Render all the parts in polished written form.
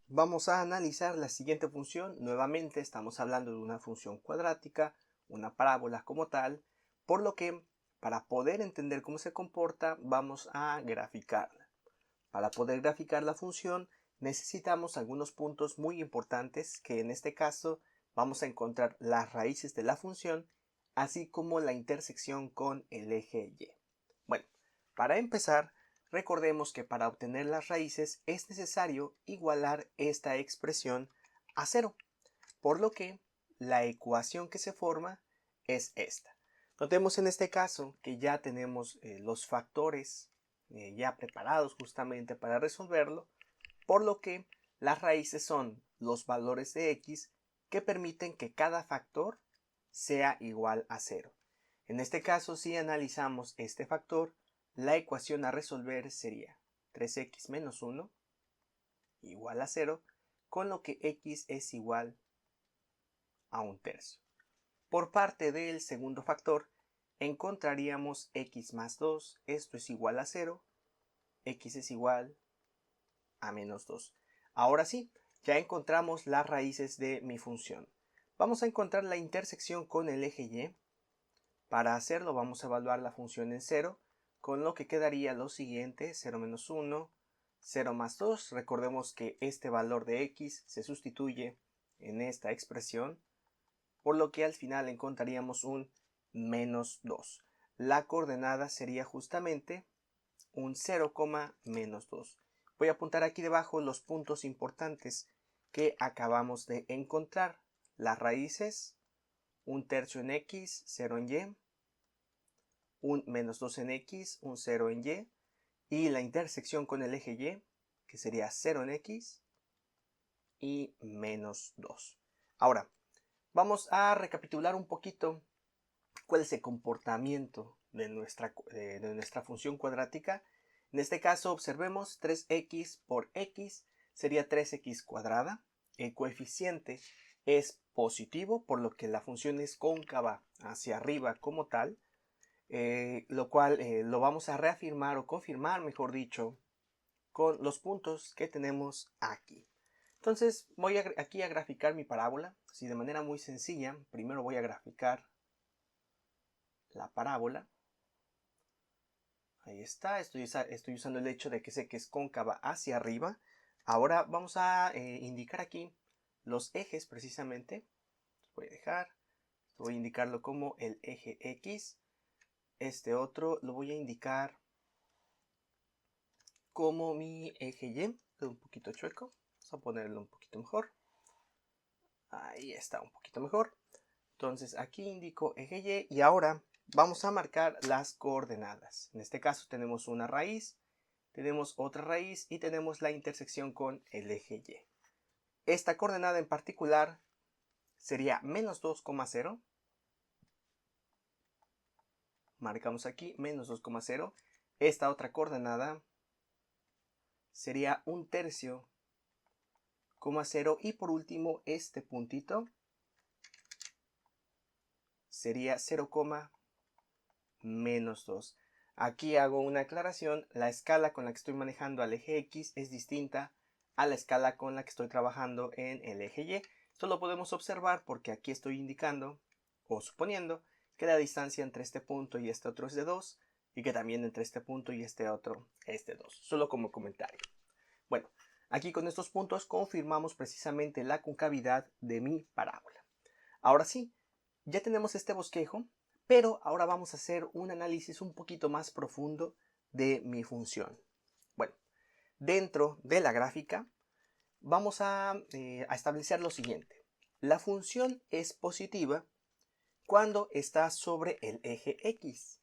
Vamos a analizar la siguiente función. Nuevamente estamos hablando de una función cuadrática, una parábola como tal, por lo que para poder entender cómo se comporta vamos a graficarla. Para poder graficar la función necesitamos algunos puntos muy importantes que en este caso vamos a encontrar las raíces de la función así como la intersección con el eje Y. Bueno, para empezar recordemos que para obtener las raíces es necesario igualar esta expresión a 0, por lo que la ecuación que se forma es esta. Notemos en este caso que ya tenemos los factores ya preparados justamente para resolverlo, por lo que las raíces son los valores de x que permiten que cada factor sea igual a 0. En este caso, si analizamos este factor, la ecuación a resolver sería 3x menos 1 igual a 0, con lo que x es igual a 1/3. Por parte del segundo factor, encontraríamos x más 2, esto es igual a 0, x es igual a menos 2. Ahora sí, ya encontramos las raíces de mi función. Vamos a encontrar la intersección con el eje Y. Para hacerlo vamos a evaluar la función en 0, con lo que quedaría lo siguiente: 0 menos 1, 0 más 2. Recordemos que este valor de x se sustituye en esta expresión, por lo que al final encontraríamos un menos 2. La coordenada sería justamente un 0, menos 2. Voy a apuntar aquí debajo los puntos importantes que acabamos de encontrar. Las raíces, 1/3 en x, 0 en y, un menos 2 en x, un 0 en y la intersección con el eje y, que sería 0 en x y menos 2. Ahora, vamos a recapitular un poquito cuál es el comportamiento de nuestra función cuadrática. En este caso observemos 3x por x sería 3x cuadrada. El coeficiente es positivo, por lo que la función es cóncava hacia arriba como tal, lo cual lo vamos a reafirmar o confirmar, mejor dicho, con los puntos que tenemos aquí. Entonces voy aquí a graficar mi parábola, así de manera muy sencilla. Primero voy a graficar la parábola. Ahí está, estoy usando el hecho de que sé que es cóncava hacia arriba. Ahora vamos a indicar aquí los ejes precisamente. Voy a indicarlo como el eje X. Este otro lo voy a indicar como mi eje Y. Quedó un poquito chueco. Vamos a ponerlo un poquito mejor. Ahí está, un poquito mejor. Entonces aquí indico eje Y y ahora vamos a marcar las coordenadas. En este caso tenemos una raíz, tenemos otra raíz y tenemos la intersección con el eje Y. Esta coordenada en particular sería menos 2,0. Marcamos aquí menos 2,0. Esta otra coordenada sería 1/3, 0. Y por último este puntito sería 0, menos 2. Aquí hago una aclaración: la escala con la que estoy manejando al eje X es distinta a la escala con la que estoy trabajando en el eje Y. Esto lo podemos observar porque aquí estoy indicando o suponiendo que la distancia entre este punto y este otro es de 2 y que también entre este punto y este otro es de 2. Solo como comentario. Bueno, aquí con estos puntos confirmamos precisamente la concavidad de mi parábola. Ahora sí, ya tenemos este bosquejo, pero ahora vamos a hacer un análisis un poquito más profundo de mi función. Bueno, dentro de la gráfica vamos a establecer lo siguiente. La función es positiva cuando está sobre el eje X.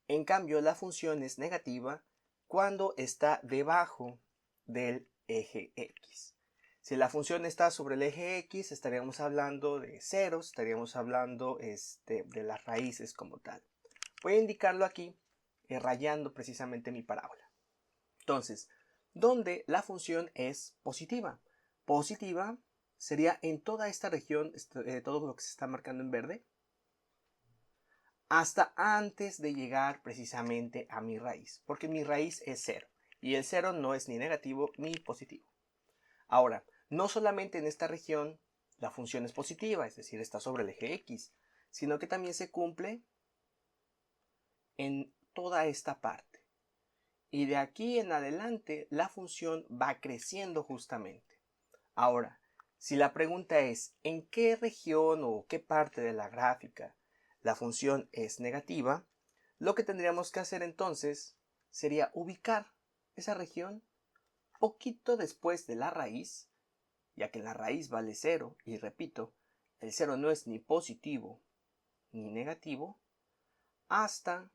En cambio, la función es negativa cuando está debajo del eje X. Si la función está sobre el eje X, estaríamos hablando de ceros, estaríamos hablando de las raíces como tal. Voy a indicarlo aquí, rayando precisamente mi parábola. Entonces, ¿dónde la función es positiva? Positiva sería en toda esta región, todo lo que se está marcando en verde, hasta antes de llegar precisamente a mi raíz, porque mi raíz es 0 y el 0 no es ni negativo ni positivo. Ahora, no solamente en esta región la función es positiva, es decir, está sobre el eje X, sino que también se cumple en toda esta parte. Y de aquí en adelante la función va creciendo justamente. Ahora, si la pregunta es ¿en qué región o qué parte de la gráfica la función es negativa? Lo que tendríamos que hacer entonces sería ubicar esa región poquito después de la raíz, ya que la raíz vale 0 y repito, el 0 no es ni positivo ni negativo, hasta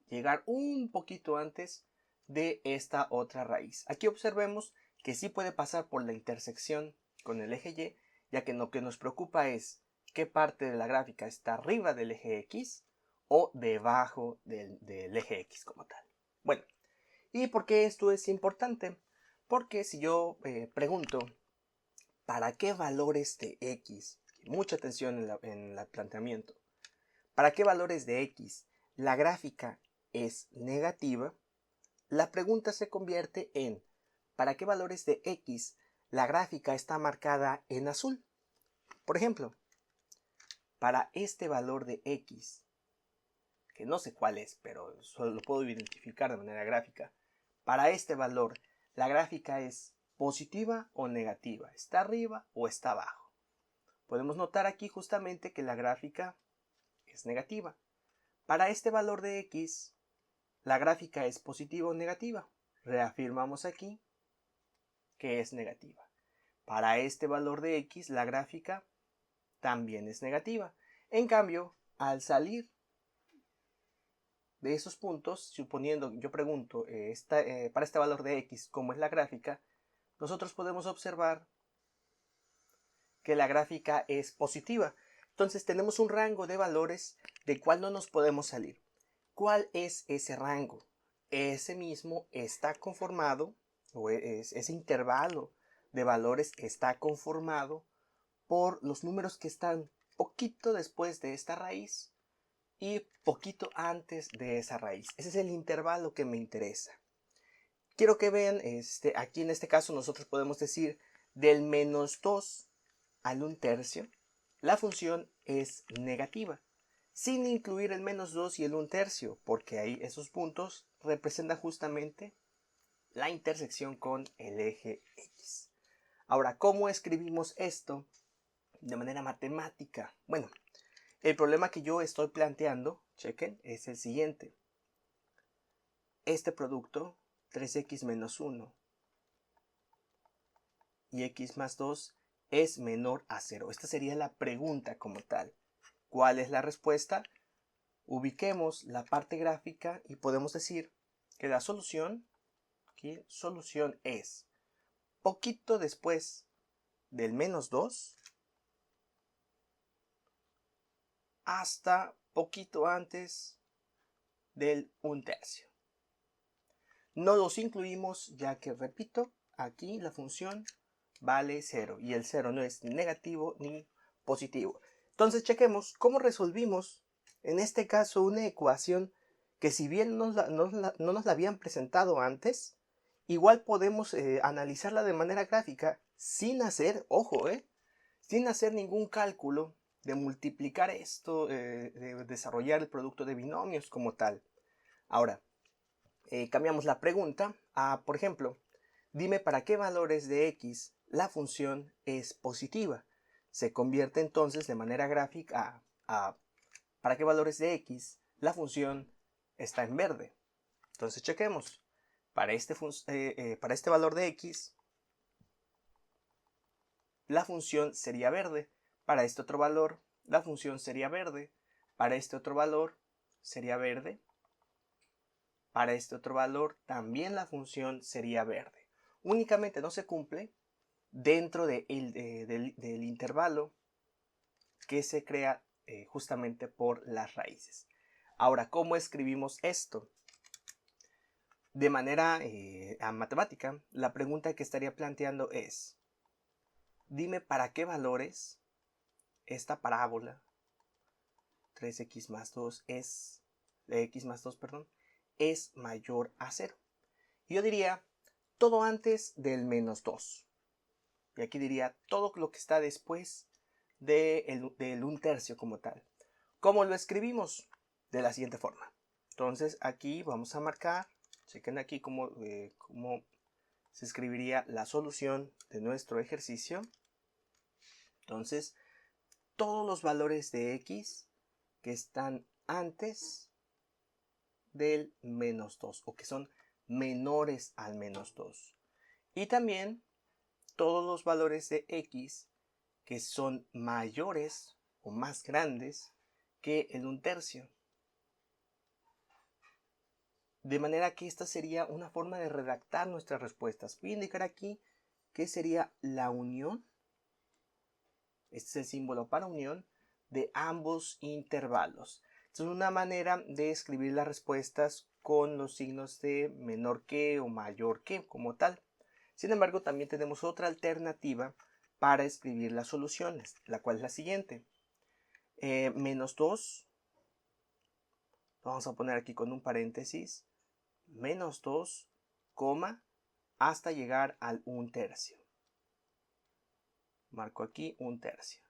llegar un poquito antes de esta otra raíz. Aquí observemos que sí puede pasar por la intersección con el eje Y, ya que lo que nos preocupa es qué parte de la gráfica está arriba del eje X o debajo del eje X como tal. Bueno, ¿y por qué esto es importante? Porque si yo pregunto ¿para qué valores de X? Mucha atención en el planteamiento. ¿Para qué valores de X la gráfica es negativa? La pregunta se convierte en ¿para qué valores de X la gráfica está marcada en azul? Por ejemplo, para este valor de X, que no sé cuál es, pero solo lo puedo identificar de manera gráfica. Para este valor, ¿la gráfica es positiva o negativa? ¿Está arriba o está abajo? Podemos notar aquí justamente que la gráfica es negativa. Para este valor de X, ¿la gráfica es positiva o negativa? Reafirmamos aquí que es negativa. Para este valor de X, la gráfica también es negativa. En cambio, al salir de esos puntos, suponiendo, yo pregunto, para este valor de X, ¿cómo es la gráfica? Nosotros podemos observar que la gráfica es positiva. Entonces tenemos un rango de valores del cual no nos podemos salir. ¿Cuál es ese rango? Ese mismo está conformado, o ese intervalo de valores está conformado por los números que están poquito después de esta raíz y poquito antes de esa raíz. Ese es el intervalo que me interesa. Quiero que vean, aquí en este caso nosotros podemos decir del menos 2 al 1/3, la función es negativa, sin incluir el menos 2 y el 1/3, porque ahí esos puntos representan justamente la intersección con el eje X. Ahora, ¿cómo escribimos esto de manera matemática? Bueno, el problema que yo estoy planteando, chequen, es el siguiente. Este producto, 3x menos 1 y x más 2 es menor a 0. Esta sería la pregunta como tal. ¿Cuál es la respuesta? Ubiquemos la parte gráfica y podemos decir que la solución, aquí, solución es poquito después del menos 2 hasta poquito antes del 1/3. No los incluimos ya que, repito, aquí la función vale 0 y el 0 no es ni negativo ni positivo. Entonces chequemos cómo resolvimos en este caso una ecuación que, si bien no nos la habían presentado antes, igual podemos analizarla de manera gráfica sin hacer, ojo, sin hacer ningún cálculo de multiplicar esto, de desarrollar el producto de binomios como tal. Ahora, cambiamos la pregunta a, por ejemplo, dime para qué valores de X la función es positiva. Se convierte entonces de manera gráfica a para qué valores de X la función está en verde. Entonces chequemos. Para este valor de X la función sería verde. Para este otro valor la función sería verde. Para este otro valor sería verde. Para este otro valor también la función sería verde. Únicamente no se cumple dentro del intervalo que se crea justamente por las raíces. Ahora, ¿cómo escribimos esto? De manera matemática, la pregunta que estaría planteando es, dime para qué valores esta parábola 3x más 2 x más 2, es mayor a 0. Yo diría todo antes del menos 2. Y aquí diría todo lo que está después del 1/3 como tal. ¿Cómo lo escribimos? De la siguiente forma. Entonces aquí vamos a marcar, chequen aquí cómo se escribiría la solución de nuestro ejercicio. Entonces, todos los valores de x que están antes del -2 o que son menores al -2. Y también todos los valores de x que son mayores o más grandes que el 1/3. De manera que esta sería una forma de redactar nuestras respuestas. Voy a indicar aquí que sería la unión. Este es el símbolo para unión de ambos intervalos. Esta es una manera de escribir las respuestas con los signos de menor que o mayor que como tal. Sin embargo, también tenemos otra alternativa para escribir las soluciones, la cual es la siguiente. -2, vamos a poner aquí con un paréntesis, -2, hasta llegar al 1/3. Marco aquí 1/3.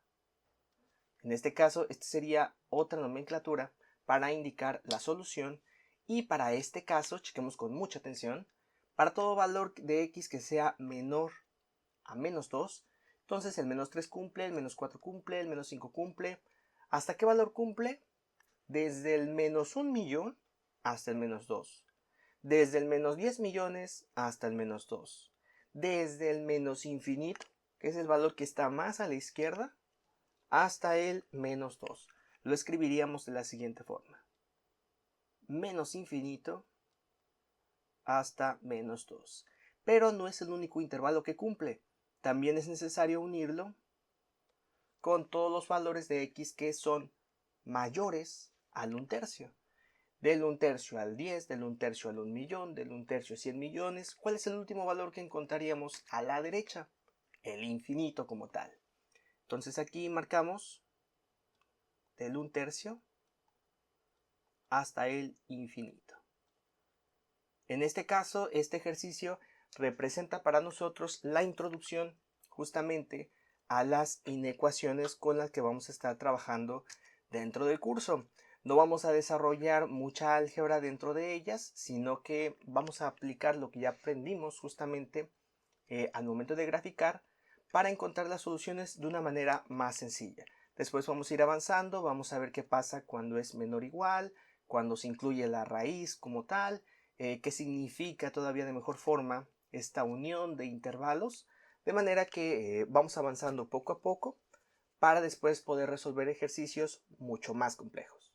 En este caso, esta sería otra nomenclatura para indicar la solución. Y para este caso, chequemos con mucha atención, para todo valor de x que sea menor a -2, entonces el -3 cumple, el -4 cumple, el -5 cumple. ¿Hasta qué valor cumple? Desde el -1.000.000 hasta el -2. Desde el -10 millones hasta el -2. Desde el menos infinito, que es el valor que está más a la izquierda, hasta el -2. Lo escribiríamos de la siguiente forma. Menos infinito hasta -2. Pero no es el único intervalo que cumple. También es necesario unirlo con todos los valores de x que son mayores al 1/3. Del 1/3 al 10, del 1/3 al 1.000.000, del 1/3 a 100 millones. ¿Cuál es el último valor que encontraríamos a la derecha? El infinito como tal. Entonces aquí marcamos del 1/3 hasta el infinito. En este caso, este ejercicio representa para nosotros la introducción justamente a las inecuaciones con las que vamos a estar trabajando dentro del curso. No vamos a desarrollar mucha álgebra dentro de ellas, sino que vamos a aplicar lo que ya aprendimos justamente al momento de graficar para encontrar las soluciones de una manera más sencilla. Después vamos a ir avanzando, vamos a ver qué pasa cuando es menor o igual, cuando se incluye la raíz como tal, qué significa todavía de mejor forma esta unión de intervalos, de manera que vamos avanzando poco a poco para después poder resolver ejercicios mucho más complejos.